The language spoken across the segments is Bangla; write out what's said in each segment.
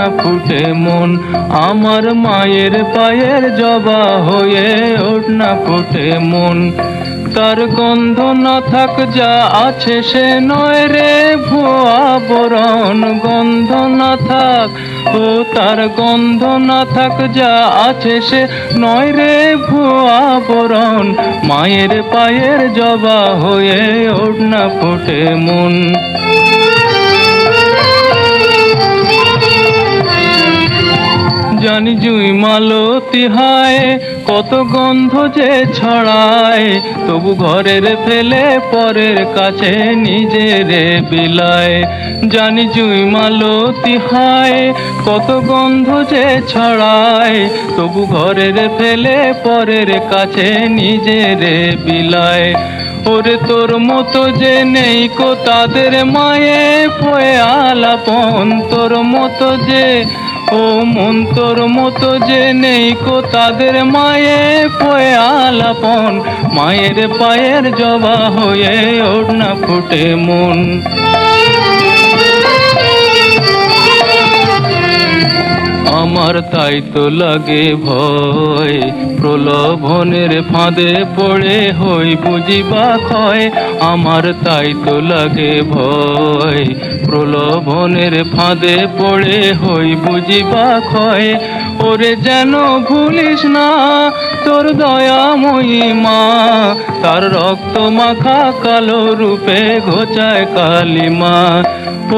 না ফুটে মন, আমার মায়ের পায়ের জবা হয়ে ওঠ না ফুটে মন। তার গন্ধ না থাক যা আছে সে নয় রে ভুয়া বরণ, গন্ধ না থাক ও তার গন্ধ না থাক যা আছে সে নয় রে ভুয়া বরণ, মায়ের পায়ের জবা হয়ে ওঠ না ফুটে মন। জানি জুই মালতী হায় কত গন্ধ যে ছড়ায়, তবু ঘরের ফেলে পরের কাছে নিজের বিলায়। জানি জুই মালতী হায় কত গন্ধ যে ছড়ায়, তবু ঘরের ফেলে পরের কাছে নিজের বিলায়। ওরে তোর মতো যে নেই কো তাদের মায়ে পয়ে আলাপন, তোর মতো যে ও মন তোর মতো যে নেই কো তাদের মায়ে পয়ে আলাপন, মায়ের পায়ের জবা হয়ে ওঠ না ফুটে মন। আমার তাই তো লাগে ভয়, প্রলোভনের ফাঁদে পড়ে হই বুঝিবা ক্ষয়। আমার তাই তো লাগে ভয়, প্রলোভনের ফাঁদে পড়ে হই বুঝিবা ক্ষয়। ওরে যেন ভুলিস না তোর দয়াময়ী মা, তার রক্ত মাখা কালো রূপে ঘোচায় কালিমা।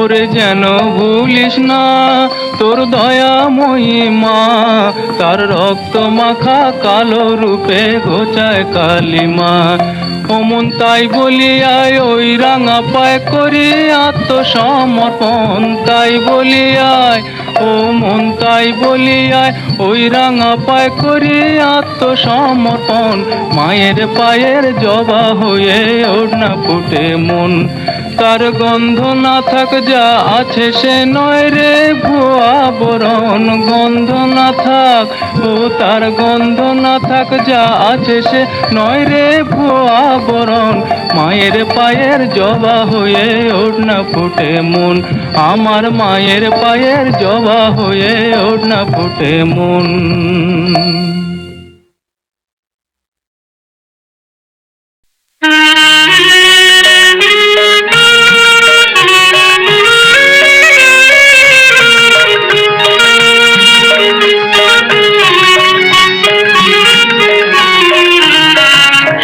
ওরে যেন ভুলিস না তোর দয়াময়ী মা, তার রক্ত মাখা কালো রূপে ঘোচায় কালিমা। অমন তাই বলিয়ায় ওই রাঙা পায় করি আত্মসমর্পণ, তাই বলিয়ায় ও মন তাই বলিয়ায় ওই রাঙা পায় করি আত্মসমর্পণ, মায়ের পায়ের জবা হয়ে ওঠ না ফুটে মন। তার গন্ধ না থাক যা আছে সে নয় রে ভুয়া বরণ, গন্ধ না থাক ও তার গন্ধ না থাক যা আছে সে নয় রে ভুয়া বরণ, মায়ের পায়ের জবা হয়ে ওঠ না ফুটে মন, আমার মায়ের পায়ের জবা হয়ে ওঠ না ফুটে মন।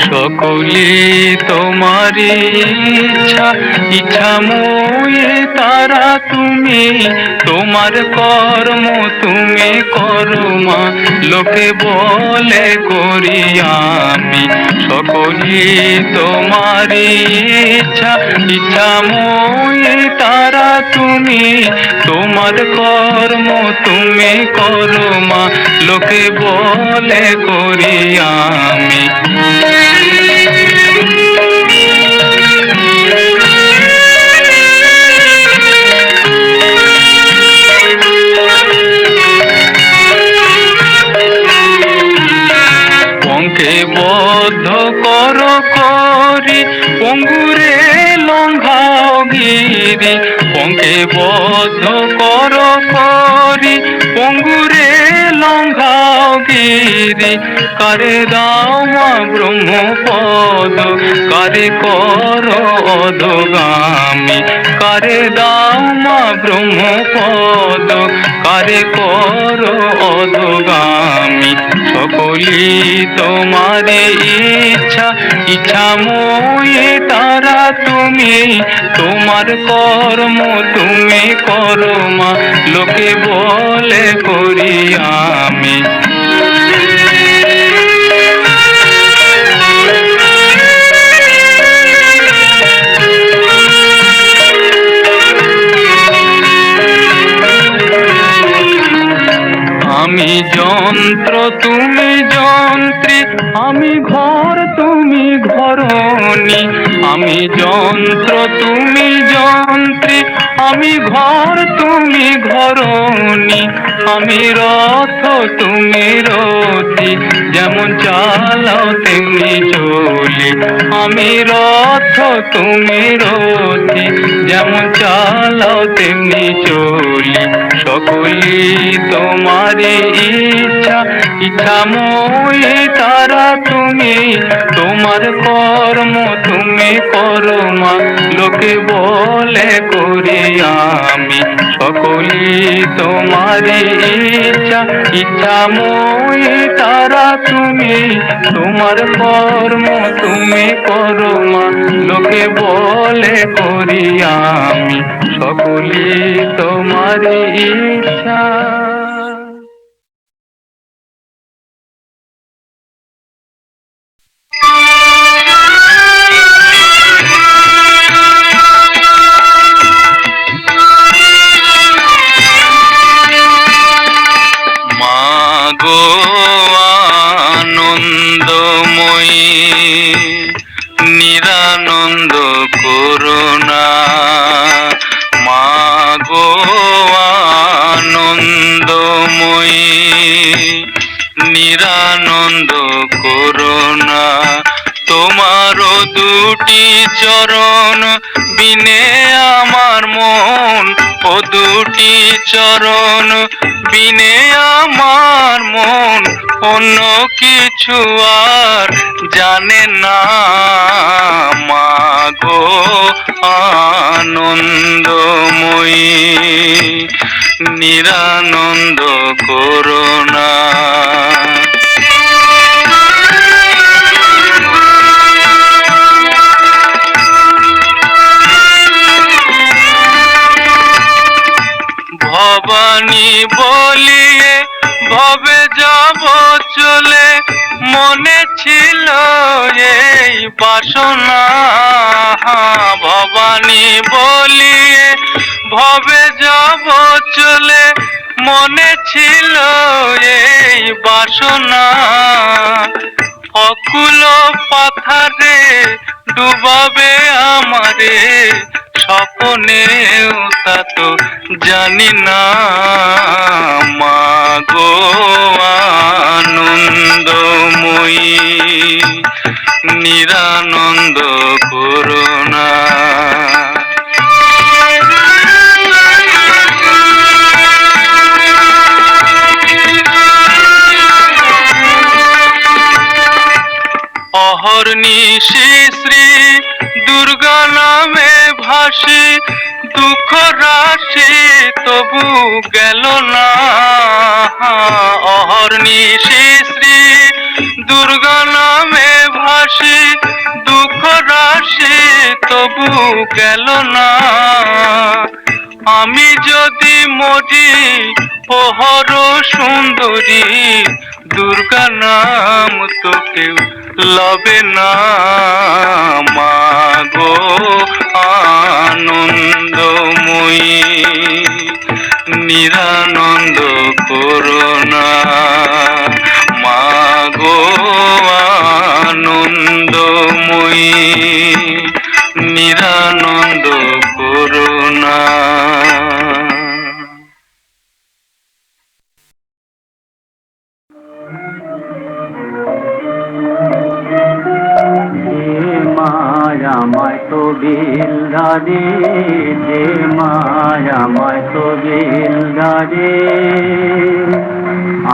সকলি তোমারি ইচ্ছা, ইচ্ছা মুয়ে তারা তুমি, তোমার কর্ম তুমি করো মা, লোকে বলে করি আমি। সকলি তোমারি ইচ্ছা, ইচ্ছা মুয়ে তারা তুমি, তোমার কর্ম তুমি করো মা, লোকে বলে করি আমি। পঙ্কে বদ্ধ কর করি পঙ্গুরে লঙ্ঘাও গিরি, পঙ্কে বদ্ধ কর করি পঙ্গুরে লঙ্ঘাও গিরি। কারে দাও মা ব্রহ্মপদ, কারে কর অধগামী, কারে দাও মা ব্রহ্মপদ, কারে কর অধগামী। সকলি তোমারে ইচ্ছা, ইচ্ছা মুয়ে তারা তুমি, তোমার কর্ম তুমি করো মা, লোকে বলে করি আমি। আমি যন্ত্র তুমি যন্ত্রী, আমি ঘর তুমি ঘরণী, আমি যন্ত্র তুমি যন্ত্রী, আমি ঘর তুমি ঘরণী, আমি রথ তুমি রথী, যেমন চালাও তেমনি চলি, আমি রথ তুমি রথি, যেমন চালাও তেমনি চলি। সকলি তোমারই ইচ্ছা, ইচ্ছাময়ী তারা তুমি, তোমার কর্ম তুমি করো মা, লোকে বলে করি আমি। সকলি তোমারই ইচ্ছা, ইচ্ছাময়ী তারা তুমি, তোমার কর্ম তুমি করো মা, লোকে বলে করি আমি। সকলি তোমারই ইচ্ছা। মাগো আনন্দময়ী নিরানন্দ করুণা, মাগো আনন্দময়ী নিরানন্দ করুণা। তোমার দুটি চরণ বিনে আমার মন, ও দুটি চরণ বিনে আমার মন অন্য কিছু আর জানে না। মাগো আনন্দময়ী নিরানন্দ করুণা। ভবানী বলিয়ে ভবে যাব চলে, মনে ছিল এই বাসনা। ভবানী বলিয়ে ভবে যাব চলে, মনে ছিল এই বাসনা। অকুল পাথারে ডুবাবে আমারে, স্বপ্নেও তা তো জানি না। মাগো আনন্দময়ী নিরানন্দ করুণা। অহর্নিশি শ্রী দুর্গা নামে ভাসি, দুঃখ রাশি তবু গেল না। অহর্নিশি শ্রী দুর্গা নামে ভাসি, দুঃখ রাশি তবু গেল না। আমি যদি মরি প্রহর সুন্দরী, দুর্গা নাম তো কেউ লবে না। মাগো আনন্দময়ী নিরানন্দ করুণা। মাগো আনন্দময়ী নিরানন্দ করুণা। মায়াময় তো বিলদারে, যে মায়াময় তো বিলদারে,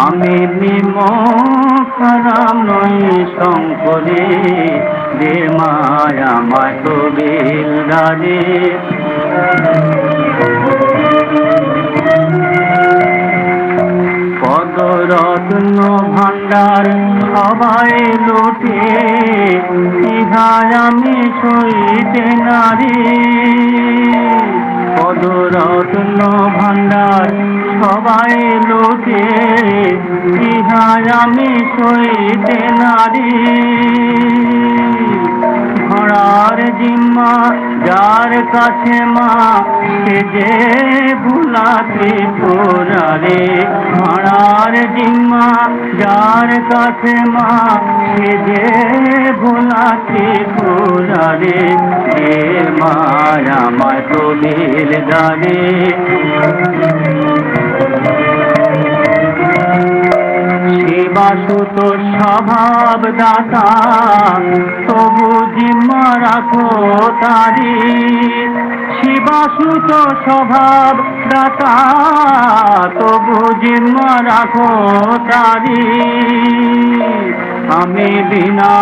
আমি নিমখারাম নই শঙ্করে, যে মায়াময় তো বিলদারে। পদরত্ন ভাণ্ডার সবাই লুটে, ইহায় আমি সইতে নারী। পদরত্ন ভাণ্ডার সবাই লুটে, ইহায় আমি সইতে নারী। ঘোড়ার জিম্মা যার কাছে মা, সে যে ভুলাতে পোড়ারে। ঘোড়ার জিম্মা যার কাছে মা, সে যে ভুলাতে পোড়ারে। এ মায়াময় তো বিলদারে, শিব শিবাসুত স্বভাব দাতা, তবু জিম্মা রাখো তারি। শিবাসুত স্বভাব দাতা, তবু জিম্মা রাখো তারি। আমি বিনা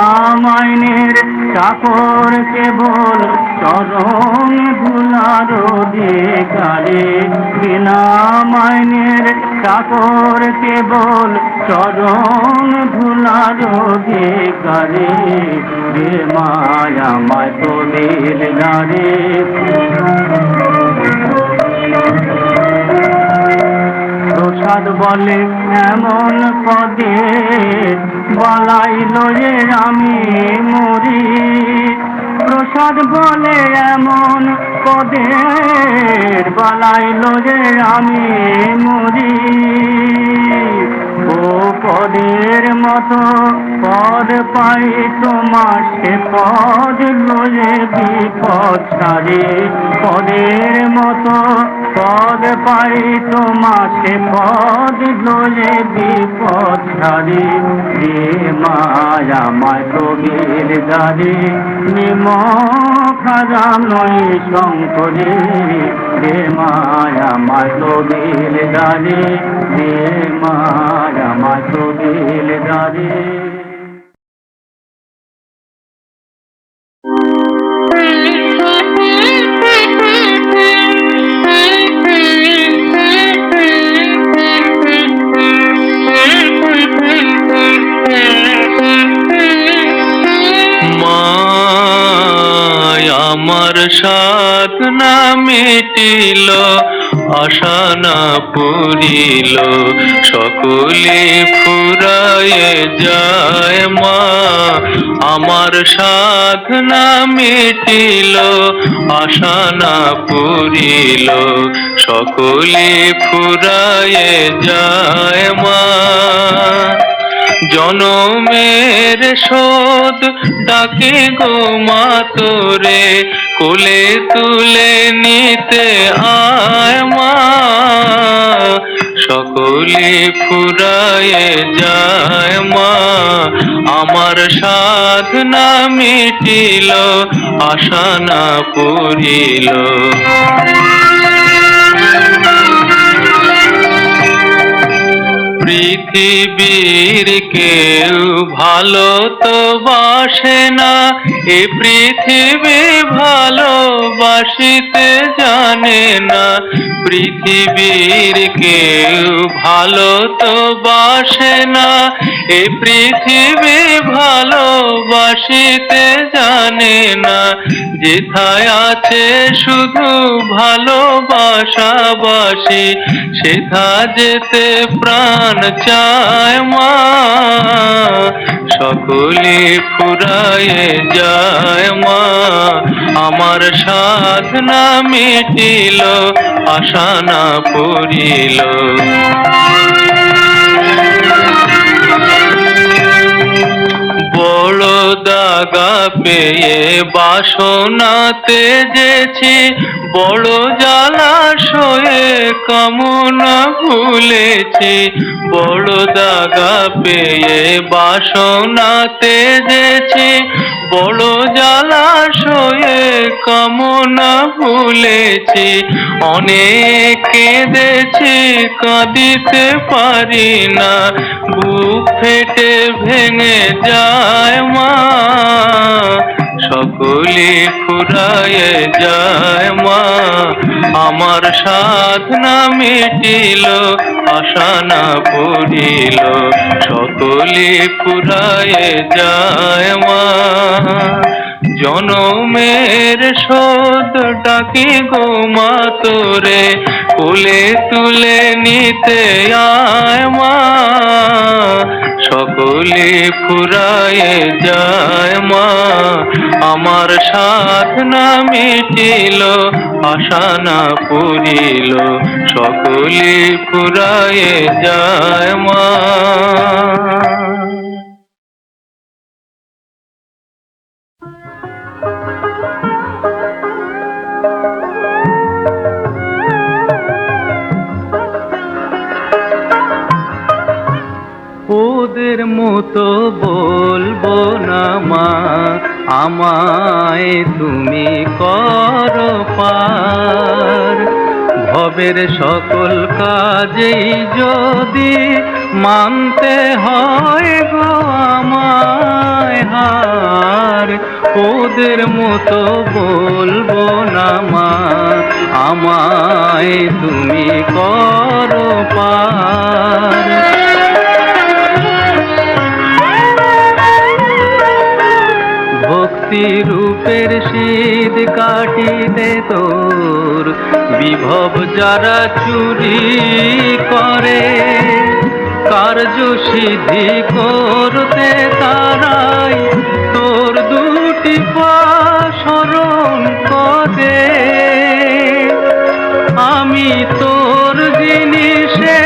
মাইনের চাকর, কেবল চরণ ধুলার অধিকারী। বিনা মাইনের চাকর, কেবল চরণ ধুলার অধিকারী। যে মায়া মায় তোদের গাড়ি, প্রসাদ বলে এমন পদে, বলাই লয়ে আমি মরি। প্রসাদ বলে এমন পদে, বলাই লয়ে আমি মরি। ও পদের মতো পদ পাই তোমার, সে পদ লয়ে বিপদ ছাড়ি। পদের মতো পদ পাই তোমার, সে পদ লয়ে বিপদ ছাড়ি। যে মায়া মায় কবির গাড়ি, নিমক হারাম নয় শঙ্করে। যে মায়া মায় কবির গাড়ি, যে মায়া মায় কবির গাড়ি। আমার সাধনা মিটিল, আশা না পুরিল, সকলে ফুরায়ে যায় মা। আমার সাধনা মিটিল, আশা না পুরিল, সকলে ফুরায়ে যায় মা। জনমের শোধ ডাকে গো মা তোরে, কোলে তুলে নিতে আয় মা। সকলে ফুরায়ে যায় মা। আমার সাধনা মিটিল, আশা না পুরিল। পৃথিবীর কেউ ভালো তো বাসে না, এ পৃথিবী ভালোবাসিতে জানে না। পৃথিবীর কেউ ভালো তো বাসে না, এ পৃথিবী ভালোবাসিতে জানে না। যেথায় আছে শুধু ভালোবাসাবাসি, সেথা যেতে প্রাণ চায় মা। সকলে ফুরায়ে যায় মা। আমার সাধনা মিটিল, আশা না পুরিল। বড় দাগা পেয়ে বাসনা তেজেছি, বড় জলাশয়ে কামনা ভুলেছি। বড় দাগা পেয়ে বাসনা তেজেছি, বড় জলাশয়ে কামনা ভুলেছি। অনেক কেঁদেছি, কাঁদিতে পারি না, বুক ফেটে ভেঙে যায় মা। সকলে ফুরায়ে যায় মা। আমার সাধনা মিটিল, আশা না পুরিল, সকলে ফুরায়ে যায় মা। জনমের শোধ ডাকি গো মা তোরে, কোলে তুলে নিতে আয় মা। সকলে ফুরায়ে যায় মা। আমার সাধনা মিটিল, আশা না পুরিল, সকলে ফুরায়ে যায় মা। ওদের মতো বলবো না মা, আমায় তুমি করো পার। ভবের সকল কাজেই যদি মানতে হয় গো আমায় হার, ওদের মতো বলবো না মা, আমায় তুমি করো পার। ভক্তি রূপের শীত কাটিতে তোর বিভব যারা চুরি করে, কার্য সিদ্ধি করতে তারাই তোর দুটি পা শরণ করে। আমি তোর জিনিসে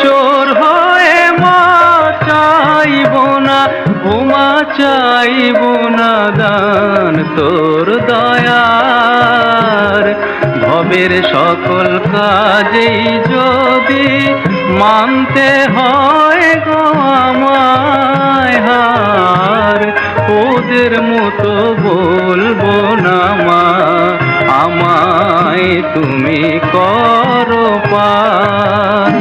চোর হয়ে মা চাইব না, ওমা চাইব না দান তোর দয়ার। ভবের সকল কাজেই যদি মানতে হয় গো আমায় হার, ওদের মতো বলবো না মা, আমায় তুমি করো পার।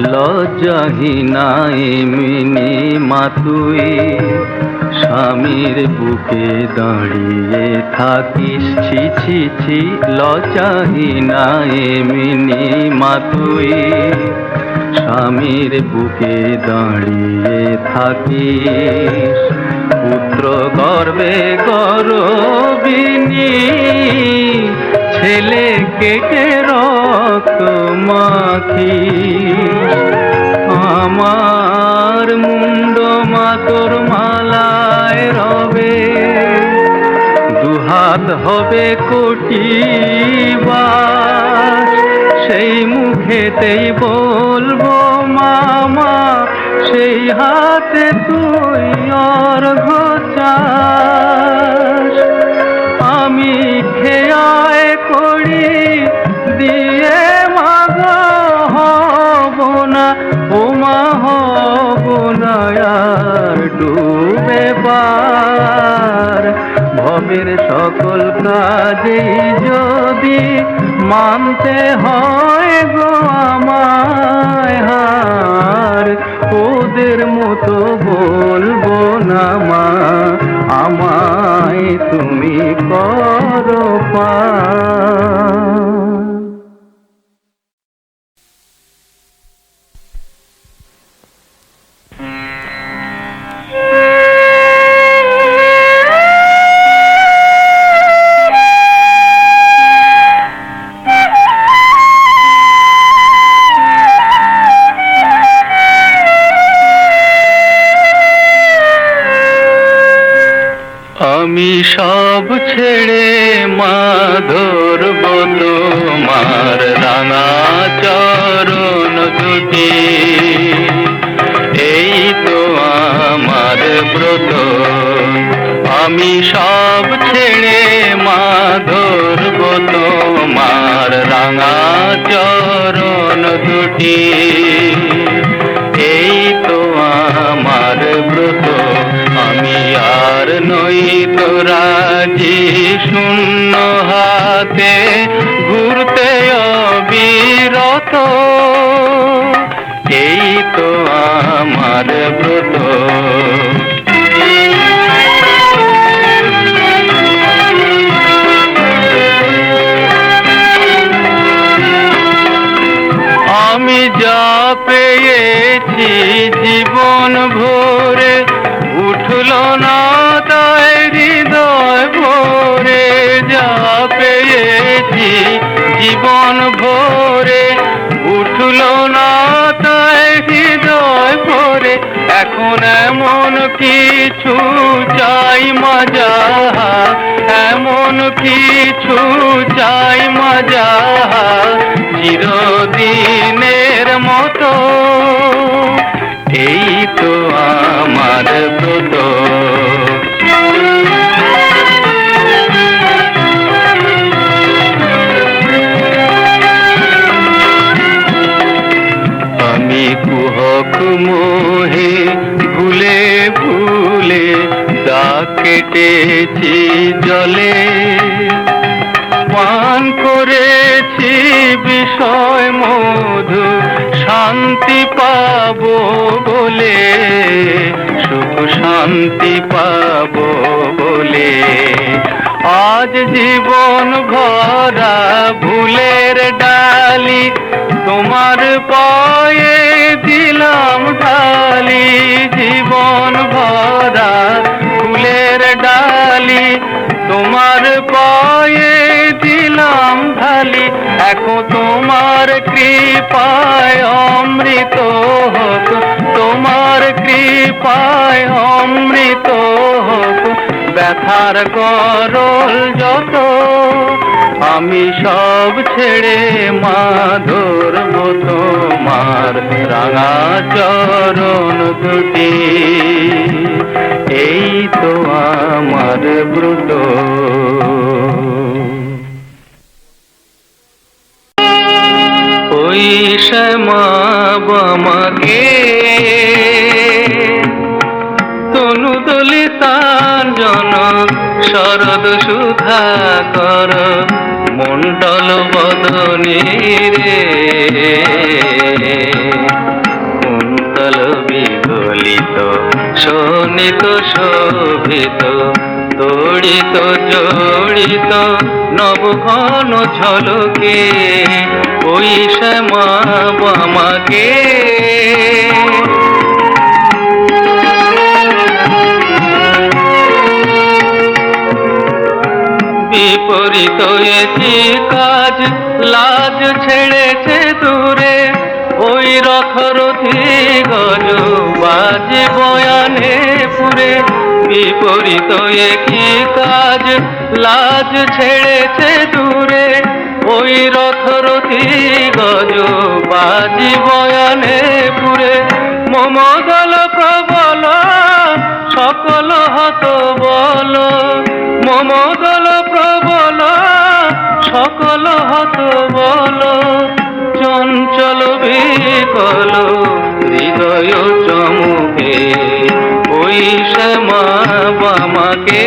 লজ্জাহীনা এমনি মা তুই স্বামীর বুকে দাঁড়িয়ে থাকিস, ছি ছি ছি। লজ্জাহীনা এমনি মা তুই স্বামীর বুকে দাঁড়িয়ে থাকিস, পুত্র গর্বে গর্বিণী ছেলেকে রক্ত মাখিস। আমার মুন্ড মা তোর মালায় রবে, দুহাত হবে কোটি বাস, সেই মুখেতেই বলবো মামা, সেই হাতে তুই অর্ঘ্য চাস। আমি খেয়ায় করি দিয়ে মাগো হব না, ওমা হব না আর ডুবে পার। ভবের সকল কাজেই যদি মানতে হয় গো আমায় হার, ওদের মতো বলবো না মা, আমায় তুমি করো পার। আমি সব ছেড়ে মা ধরব তোমার রাঙা চরণ দুটি, এই তো আমার ব্রত। আমি সব ছেড়ে মা ধরব তোমার রাঙা চরণ দুটি, এই তো আমার ব্রত। আমি আর নই তো রাজি শূন্য হাতে ঘুরতে অবিরত, এই তো আমার ব্রত। আমি যা পেয়েছি জীবন ভরে, উঠল না তাই হৃদয় ভরে। যা পেয়েছি জীবন ভরে, উঠল না তাই হৃদয় ভরে। এখন এমন কিছু চাই মা যাহা, এমন কিছু চাই মা যাহা চিরদিনের মতো, এই তো আমার ব্রত। করেছি জলে, পান করেছি বিষয় মধু, শান্তি পাবো বলে, সুখ শান্তি পাবো বলে। আজ জীবন ভরা ভুলের ডালি, তোমার পায়ে দিলাম ঢালি। জীবন ভরা ফুলের ডালি, তোমার পায়ে দিলাম ঢালি। এখন তোমার কৃপায় অমৃত হোক, তোমার কৃপায় অমৃত হোক। ব্যথার গরল যত আমি সব ছেড়ে মাধুর মতো তোমার রাঙা চরণ দুটি, এই তো আমার ব্রত। ওই শ্যামা বামাকে তনু দলিতাঞ্জন শরদ সুধাকর মণ্ডল বদনী রে, কুন্তল বিগলিত শোণিত শোভিত, তড়িত জড়িত নবঘন ঝলকে, ওই শ্যামা বামাকে। বিপরীত একি কাজ, লাজ ছেড়েছে দূরে, ওই রথরথী গজ বাজে বয়ানে পুরে। বিপরীত একি কাজ, লাজ ছেড়েছে দূরে, ওই রথরথী গজ বাজি বয়ানে পুরে। মমদল প্রবল সকল হত বল, মমদল প্রবল সকল হত বল। চঞ্চল বিকল হৃদয় চমুকে, ওই শ্যামা বামাকে।